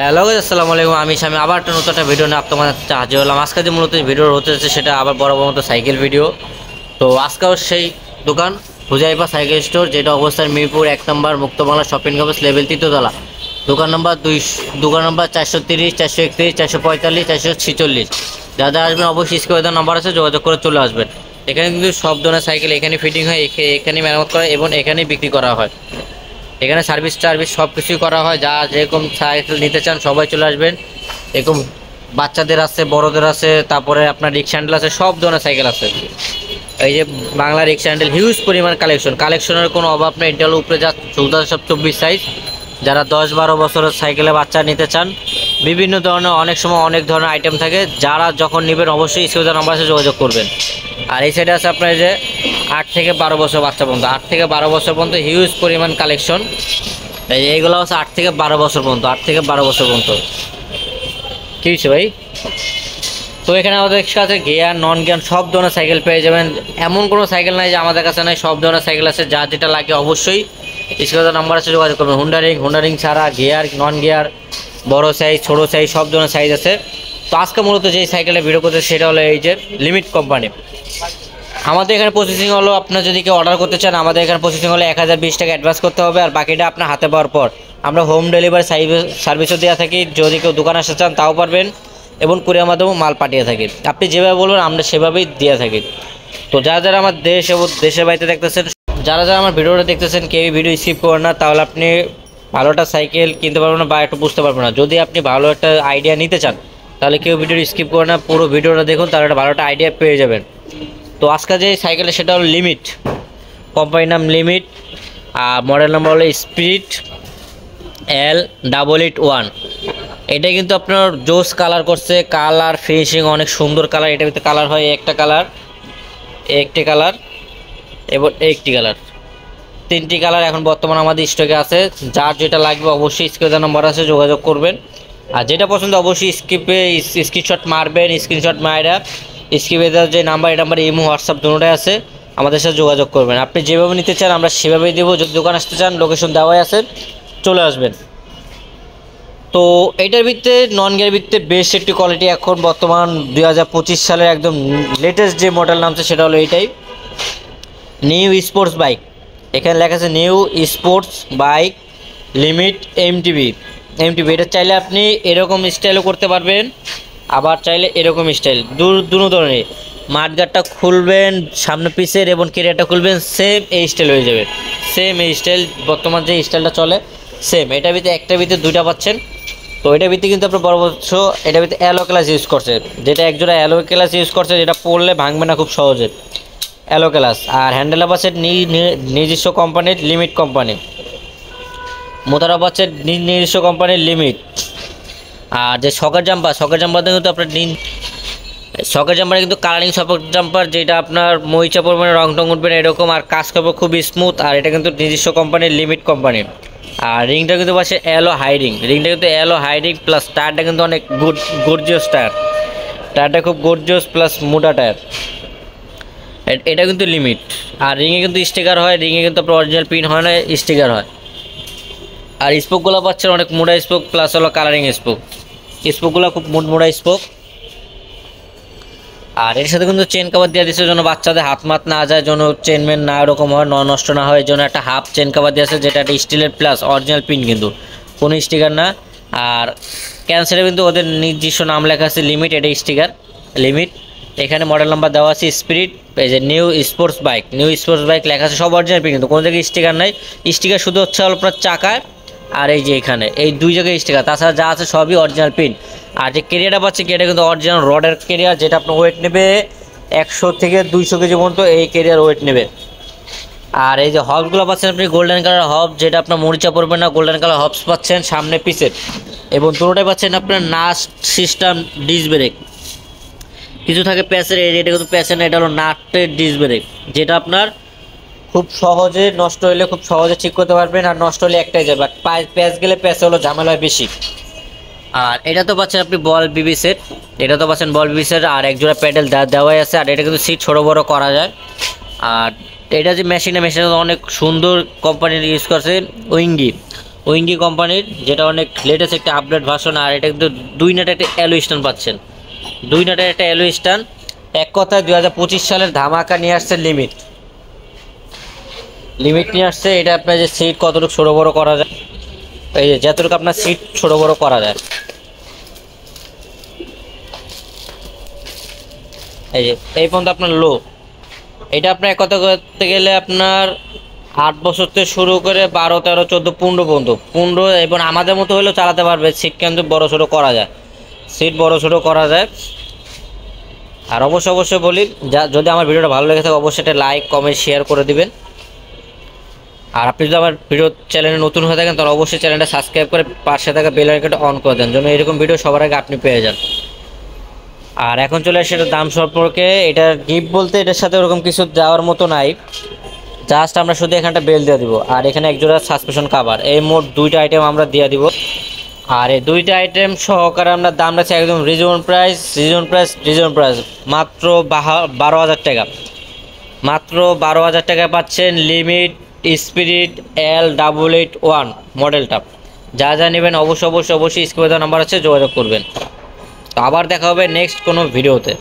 Hello guys, আসসালামু আলাইকুম। আমি স্বামী আবার একটা নতুন একটা ভিডিও নিয়ে আপনাদের হাজির হলাম। আজকে যে মূলত ভিডিও হতে যাচ্ছে সেটা আবার বড় মতো সাইকেল ভিডিও। তো আজকেও সেই দোকান হুজাইফা সাইকেল স্টোর, যেটা অবস্থান মিরপুর 1 নম্বর মুক্তবাংলা শপিং কমপ্লেক্স লেভেল 3 তলা। দোকান নম্বর 430, 431, 445, 446। যারা আসবেন অবশ্যই স্ক্রিনে নাম্বার আছে, যোগাযোগ করে চলে আসবেন। এখানে কিন্তু সব ধরনের সাইকেল এখানে ফিটিং হয়, এখানে মেরামত করা এবং এখানেই বিক্রি করা হয়। এখানে সার্ভিস সব কিছুই করা হয়। যা যেরকম সাইকেল নিতে চান সবাই চলে আসবেন। এরকম বাচ্চাদের আছে, বড়দের আছে, তারপরে আপনার রিক্সা হ্যান্ডেল আছে, সব ধরনের সাইকেল আছে। এই যে বাংলা রিক্সা হ্যান্ডেল হিউজ পরিমাণ কালেকশনের কোনো অভাব নেই। এটার উপরে যা 14-24 সাইজ। যারা 10-12 বছরের সাইকেলে বাচ্চা নিতে চান, বিভিন্ন ধরনের অনেক সময় অনেক ধরনের আইটেম থাকে। যারা যখন নেবেন অবশ্যই স্ক্রিনে নাম্বার আছে, যোগাযোগ করবেন। আর এই সাইডে আছে আপনার যে 8 থেকে 12 বছর বাচ্চা পর্যন্ত, 8 থেকে 12 বছর পর্যন্ত হিউজ পরিমাণ কালেকশন। এইগুলো হচ্ছে 8 থেকে 12 বছর পর্যন্ত, 8 থেকে 12 বছর পর্যন্ত। কী হয়েছে ভাই? তো এখানে আমাদের কাছে গিয়ার, নন গিয়ার সব ধরনের সাইকেল পেয়ে যাবেন। এমন কোনো সাইকেল নাই যে আমাদের কাছে নাই, সব ধরনের সাইকেল আছে। যা যেটা লাগে অবশ্যই স্ক্রিনে নাম্বার আছে, যোগাযোগ করবেন। হুন্ডা রিং ছাড়া গিয়ার, নন গিয়ার, বড় সাইজ, ছোটো সাইজ, সব ধরনের সাইজ আছে। তো আজকে মূলত যেই সাইকেলটা ভিডিও করতে সেটা হলো এই যে লিমিট কোম্পানি। আমাদের এখানে প্রসেসিং হলো, আপনার যদি কেউ অর্ডার করতে চান, আমাদের এখানে প্রসেসিং হলো 1020 টাকা অ্যাডভান্স করতে হবে, আর বাকিটা আপনার হাতে পাওয়ার পর আমরা হোম ডেলিভারি সার্ভিসও দেওয়া থাকি। যদি কেউ দোকানে আসতে চান তাও পারবেন, এবং কুরিয়ার মাধ্যমেও মাল পাঠিয়ে থাকি। আপনি যেভাবে বলবেন আমরা সেভাবেই দিয়ে থাকি। তো যারা আমার দেশ এবং দেশের বাড়িতে দেখতেছেন, যারা আমার ভিডিওটা দেখতেছেন, কেউ ভিডিও স্কিপ করেন না, তাহলে আপনি ভালোটা সাইকেল কিনতে পারবেন না বা একটু বুঝতে পারবেন না। যদি আপনি ভালো একটা আইডিয়া নিতে চান, তাহলে কেউ ভিডিও স্কিপ করেন না, পুরো ভিডিওটা দেখুন, তাহলে একটা ভালো একটা আইডিয়া পেয়ে যাবেন। তো আজকে যে সাইকেলটা সেটা হলো লিমিট কোম্পানির নাম, লিমিট। আর মডেল নাম্বার হলো স্পিরিট L881। এটা কিন্তু আপনার জোস কালার করছে, কালার ফিনিশিং অনেক সুন্দর কালার। এটার ভিতরে কালার হয় একটি কালার এবং একটি কালার, 3টি কালার এখন বর্তমানে আমাদের স্টকে আছে। যার যেটা লাগবে অবশ্যই স্ক্রিনে নাম্বার আছে, যোগাযোগ করবেন। আর যেটা পছন্দ অবশ্যই স্ক্রিনশট মারবেন। স্ক্রিনশট মারা স্ক্রিনে যে নাম্বার, এই নাম্বারে ইমো, হোয়াটসঅ্যাপ দুটোই আছে, আমাদের সাথে যোগাযোগ করবেন। আপনি যেভাবে নিতে চান আমরা সেভাবেই দেবো। যদি দোকান আসতে চান লোকেশন দেওয়াই আছে, চলে আসবেন। তো এইটার ভিত্তিতে নন গিয়ার ভিত্তিতে বেস্ট একটি কোয়ালিটি এখন বর্তমান 2025 সালের একদম লেটেস্ট যে মডেল নামছে সেটা হলো এইটাই, নিউ স্পোর্টস বাইক। এখানে লেখা আছে new sports bike limit MTB. এটা চাইলে আপনি এরকম স্টাইলও করতে পারবেন, আবার চাইলে এরকম স্টাইল, দুটো ধরনের। মাঠগাটটা খুলবেন সামনে পিছের এবং কেরিয়ারটা খুলবেন, সেম এই স্টাইল হয়ে যাবে। সেম এই স্টাইল বর্তমান যে স্টাইলটা চলে সেম। এটার ভিতরে একটার ভিতরে দুইটা পাচ্ছেন। তো এটার ভিতরে কিন্তু আপনার বড় এটার ভিতরে অ্যালো ক্লাস ইউজ করছে, যেটা একজোড়া অ্যালো ক্লাস ইউজ করছে, যেটা পড়লে ভাঙবে না খুব সহজে, অ্যালো ক্লাস। আর হ্যান্ডেল আছে নিজস্ব কোম্পানির, লিমিট কোম্পানি। মোতারা পাচ্ছে নিজস্ব কোম্পানির, লিমিট। আর যে শকের জাম্পারতে কিন্তু আপনার শকের জাম্পারে কিন্তু কালারিং শকের জাম্পার, যেটা আপনার মরিচা পরিমাণে রং টং উঠবে না এরকম, আর কাজ করবে খুব স্মুথ। আর এটা কিন্তু নিজস্ব কোম্পানির, লিমিট কোম্পানির। আর রিংটা কিন্তু পাচ্ছে অ্যালো হাই রিং, প্লাস টায়ারটা কিন্তু অনেক গর্জিয়াস টায়ারটা খুব গর্জিয়াস প্লাস মোটা টায়ার। এটা কিন্তু লিমিট। আর রিংয়ে কিন্তু স্টিকার হয়, রিংয়ে কিন্তু আপনার অরিজিনাল পিন হয় না, স্টিকার হয়। আর স্পোকগুলো পাচ্ছেন অনেক মোটা স্পোক, প্লাস হলো কালারিং স্পোকগুলো খুব মোটা স্পোক। আর এর সাথে কিন্তু চেন কাভার দেওয়া দিয়েছে, যেন বাচ্চাদের হাত মাত না যায়, যেন চেনমেন না এরকম হয়, নষ্ট না হয়, যেন একটা হাফ চেন কাভার দিয়েছে, যেটা একটা স্টিলের প্লাস অরিজিনাল পিন, কিন্তু কোনো স্টিকার না। আর ক্যান্সেলে কিন্তু ওদের নিজস্ব নাম লেখা আছে, লিমিট। এটা স্টিকার লিমিট। এখানে মডেল নাম্বার দেওয়া আছে স্পিরিট। এই যে নিউ স্পোর্টস বাইক লেখা আছে, সব অরিজিনাল পিন, কিন্তু কোনো জায়গায় স্টিকার নাই। স্টিকার শুধু হচ্ছে আপনার চাকায় আর এই যে এখানে এই দুই জায়গায় স্টিকার, তাছাড়া যা আছে সবই অরিজিনাল পিন। আর যে কেরিয়ারটা পাচ্ছে, কেরিয়ার কিন্তু অরিজিনাল রডের কেরিয়ার, যেটা আপনার ওয়েট নেবে 100 থেকে 200 কেজি পর্যন্ত এই কেরিয়ার ওয়েট নেবে। আর এই যে হবসগুলো পাচ্ছেন আপনি গোল্ডেন কালার হব, যেটা আপনার মরিচা পড়বে না, গোল্ডেন কালার হবস পাচ্ছেন সামনে পিছের, এবং দুটোটাই পাচ্ছেন আপনার নাট সিস্টেম ডিস্ক ব্রেক। কিছু থাকে প্যাচের, এটা কিন্তু প্যাচের না, এটা হলো নাটের ডিস্ক ব্রেক, যেটা আপনার খুব সহজে নষ্ট হলে খুব সহজে ঠিক করতে পারবেন। আর নষ্ট হলে একটাই যাবে, বাট প্যাচ গেলে প্যাচে হলো ঝামেলা বেশি। আর এটা তো পাচ্ছেন আপনি বল বিবি সেট, আর একজোড়া প্যাডেল দেওয়াই আছে। আর এটা কিন্তু সিট ছোটো বড়ো করা যায়। আর এটা যে মেশিনটা অনেক সুন্দর কোম্পানির ইউজ করছে, উইঙ্গি কোম্পানির, যেটা অনেক লেটেস্ট একটা আপডেট ভার্সন। আর এটা কিন্তু 2 নাটের একটা অ্যালয় স্ট্যান্ড পাচ্ছেন, 2 নাটের একটা অ্যালয় স্ট্যান্ড। এক কথায় 2025 সালের ধামাকা নিয়ে আসছে লিমিট নিয়ে আসছে। এটা আপনার যে সিট কতটুকু ছোটো বড়ো করা যায়, এই যে যতটুকু আপনার সিট ছোটো বড়ো করা যায়, এই যে এই পর্যন্ত আপনার লো। এটা আপনার এক কথা করতে গেলে আপনার 8 বছর থেকে শুরু করে 12, 13, 14, 15 পর্যন্ত 15 এবং আমাদের মতো হলেও চালাতে পারবে। সিট কিন্তু বড়ো ছোটো করা যায়, সিট বড়ো ছোটো করা যায়। আর অবশ্যই বলি, যদি আমার ভিডিওটা ভালো লেগে থাকে অবশ্যই একটা লাইক কমেন্ট শেয়ার করে দিবেন। আর আপনি যদি আমার ভিডিও চ্যানেলে নতুন হয়ে থাকেন তাহলে অবশ্যই চ্যানেলটা সাবস্ক্রাইব করে পাশে থাকা বেল আইকনটা অন করে দেন, যেন এরকম ভিডিও সবার আগে আপনি পেয়ে যান। আর এখন চলে আসে এটার দাম সম্পর্কে। এটার গিফট বলতে এটার সাথে ওরকম কিছু দেওয়ার মতো নাই, জাস্ট আমরা শুধু এখানটা বেল দিয়ে দিব আর এখানে একজোড়া সাসপেনশন কভার, এই মোট 2টা আইটেম আমরা দিয়ে দিব। আর এই 2টা আইটেম সহকারে আমরা দাম রাখছি একদম রিজনেবল প্রাইস, মাত্র 12,000 টাকা। মাত্র 12,000 টাকায় পাচ্ছেন লিমিট স্পিরিট L881 মডেলটা। যা নেবেন অবশ্যই স্ক্রিনে দেওয়া নাম্বার আছে, যোগাযোগ করবেন। তো আবার দেখা হবে নেক্সট কোনো ভিডিওতে।